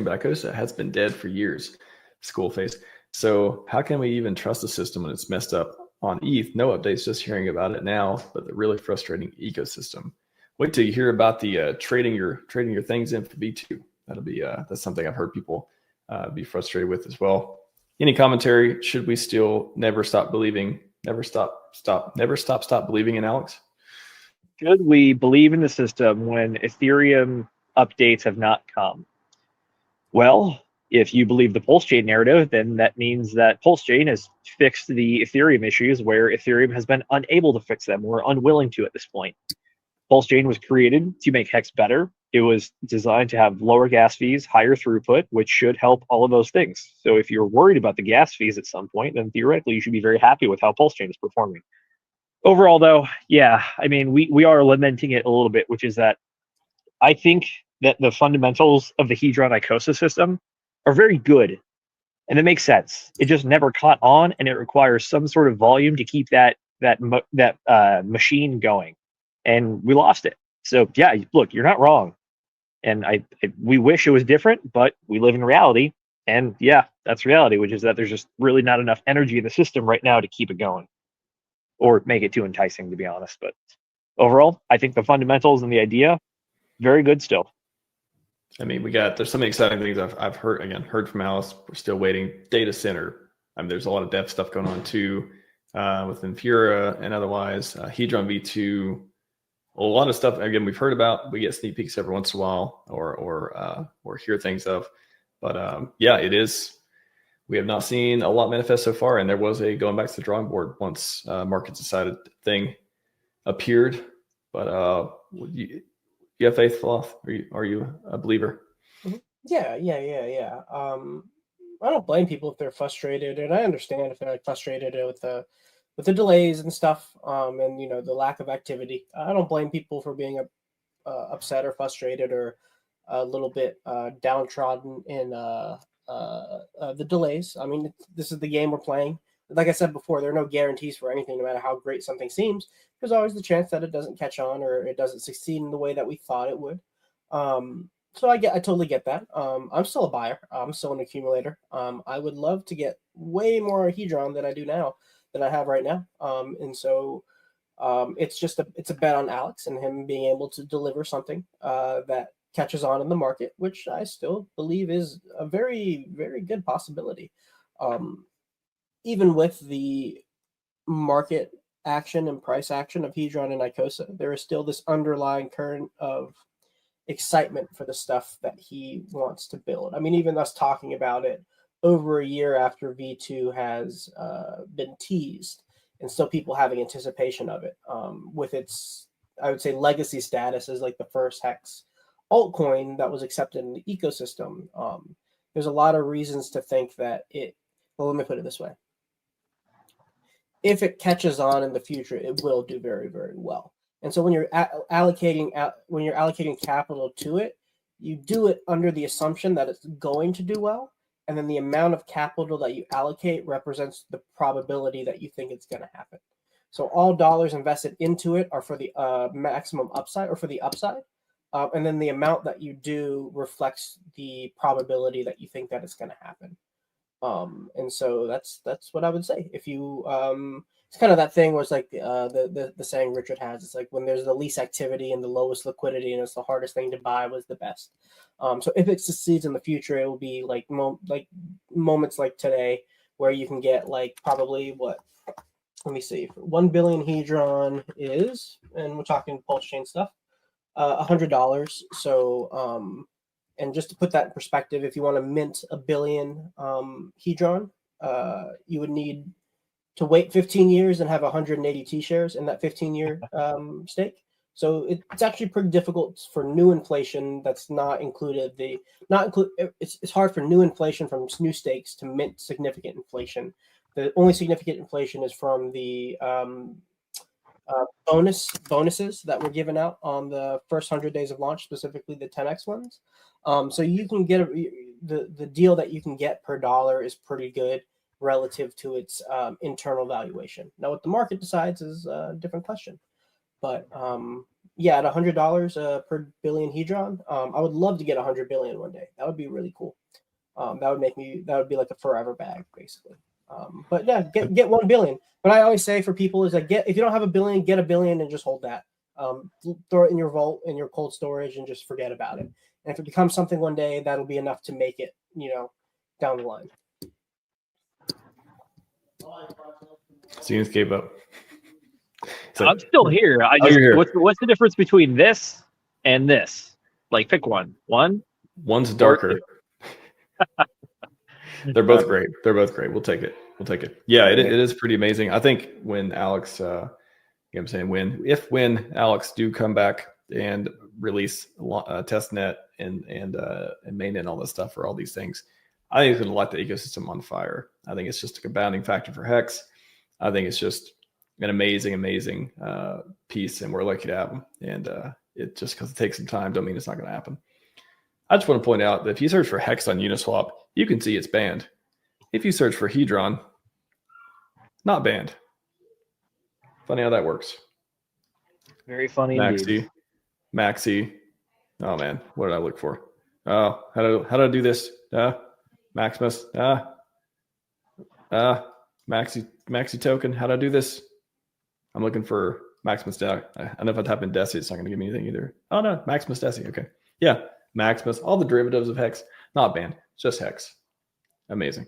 but Icosa has been dead for years. School phase. So how can we even trust the system when it's messed up on ETH? No updates, just hearing about it now, but the really frustrating ecosystem. Wait till you hear about the trading your things in for V2. That'll be that's something I've heard people be frustrated with as well. Any commentary? Should we still never stop believing? Never stop believing in Alex? Should we believe in the system when Ethereum updates have not come? Well, if you believe the PulseChain narrative, then that means that PulseChain has fixed the Ethereum issues where Ethereum has been unable to fix them or unwilling to at this point. PulseChain was created to make Hex better. It was designed to have lower gas fees, higher throughput, which should help all of those things. So if you're worried about the gas fees at some point, then theoretically you should be very happy with how PulseChain is performing. Overall, though, yeah, I mean, we are lamenting it a little bit, which is that I think that the fundamentals of the Hedron Icosa system are very good, and it makes sense. It just never caught on, and it requires some sort of volume to keep that machine going, and we lost it. So yeah, look, you're not wrong, and we wish it was different, but we live in reality, and yeah, that's reality, which is that there's just really not enough energy in the system right now to keep it going, or make it too enticing, to be honest. But overall, I think the fundamentals and the idea, very good still. I mean, there's so many exciting things I've heard from Alice. We're still waiting. Data center. I mean, there's a lot of dev stuff going on too, with Infura and otherwise. Hedron V2, a lot of stuff. Again, we've heard about. We get sneak peeks every once in a while, or hear things of. But yeah, it is. We have not seen a lot manifest so far, and there was a going back to the drawing board once markets decided thing appeared. But you have faith, Fluff? Are you a believer? Yeah. I don't blame people if they're frustrated, and I understand if they're like frustrated with the delays and stuff, and the lack of activity. I don't blame people for being upset or frustrated or a little bit downtrodden in the delays. I mean, this is the game we're playing. Like I said before, there are no guarantees for anything, no matter how great something seems. There's always the chance that it doesn't catch on or it doesn't succeed in the way that we thought it would. So I totally get that. I'm still a buyer. I'm still an accumulator. I would love to get way more Hedron than I do now, than I have right now. And so it's a bet on Alex and him being able to deliver something that catches on in the market, which I still believe is a very, very good possibility. Even with the market action and price action of Hedron and Icosa, there is still this underlying current of excitement for the stuff that he wants to build. I mean, even us talking about it over a year after V2 has been teased, and still people having anticipation of it, with its, I would say, legacy status as like the first Hex altcoin that was accepted in the ecosystem. There's a lot of reasons to think that well, let me put it this way. If it catches on in the future, it will do very, very well. And so when you're allocating capital to it, you do it under the assumption that it's going to do well, and then the amount of capital that you allocate represents the probability that you think it's going to happen. So all dollars invested into it are for the maximum upside or for the upside, and then the amount that you do reflects the probability that you think that it's going to happen. And so that's what I would say. If you it's kind of that thing where it's like the saying Richard has, it's like when there's the least activity and the lowest liquidity and it's the hardest thing to buy was the best. So if it succeeds in the future, it will be like moments like today where you can get like probably what, let me see, 1 billion Hedron is, and we're talking PulseChain stuff, $100. So and just to put that in perspective, if you want to mint 1 billion Hedron, you would need to wait 15 years and have 180 T shares in that 15-year stake. So it's actually pretty difficult for new inflation. That's not included. It's hard for new inflation from new stakes to mint significant inflation. The only significant inflation is from the bonuses that were given out on the first 100 days of launch, specifically the 10x ones. So you can get the deal that you can get per dollar is pretty good relative to its internal valuation. Now, what the market decides is a different question. But Yeah, at $100 per billion hedron. I would love to get 100 billion one day. That would be really cool. That would be like a forever bag, basically. But yeah, get 1 billion. But I always say for people is like, if you don't have a billion, get a billion and just hold that. Throw it in your vault, in your cold storage, and just forget about it. And if it becomes something one day, that'll be enough to make it, down the line. Students gave up. I'm still here. What's the difference between this and this? Like, pick one. One's darker. They're both great. We'll take it. Yeah, it is pretty amazing. I think when Alex, when Alex do come back and release testnet and mainnet and all this stuff for all these things, I think it's going to light the ecosystem on fire. I think it's just a compounding factor for Hex. I think it's just an amazing piece, and we're lucky to have them. And it just because it takes some time, don't mean it's not going to happen. I just want to point out that if you search for Hex on Uniswap, you can see it's banned. If you search for Hedron, not banned. Funny how that works. Very funny indeed. Maxi. Oh man, what did I look for? Oh, how do I do this? Maximus. Maxi token. How do I do this? I'm looking for Maximus. I know if I type in Deci, it's not going to give me anything either. Oh no, Maximus Deci. Okay, yeah, Maximus. All the derivatives of Hex, not banned. It's just Hex. Amazing.